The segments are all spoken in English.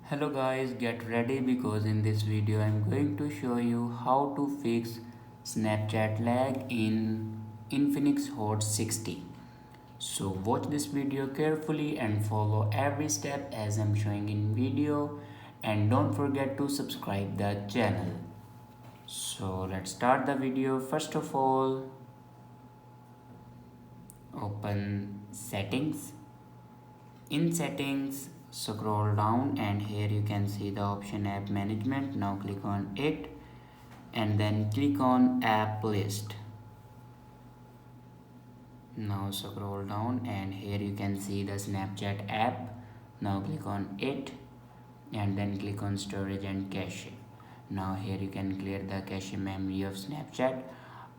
Hello guys, get ready because in this video I'm going to show you how to fix Snapchat lag in Infinix Hot 60. So watch this video carefully and follow every step as I'm showing in video, and don't forget to subscribe the channel. So let's start the video. First of all, open settings. In settings, scroll down and here you can see the option app management. Now click on it and then click on app list. Now scroll down and here you can see the Snapchat app. Now click on it and then click on storage and cache. Now here you can clear the cache memory of Snapchat.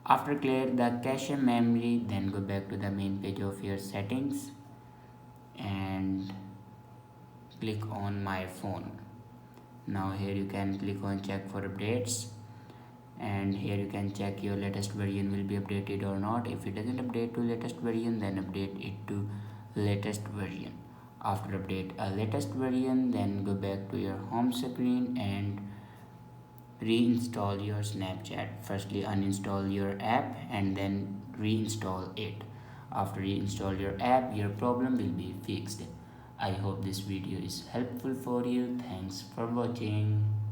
After clear the cache memory, then go back to the main page of your settings and click on my phone. Now here you can click on check for updates and here you can check your latest version will be updated or not. If it doesn't update to latest version, then update it to latest version. After update a latest version, then go back to your home screen and reinstall your Snapchat. Firstly uninstall your app and then reinstall it. After reinstall your app, your problem will be fixed. I hope this video is helpful for you. Thanks for watching.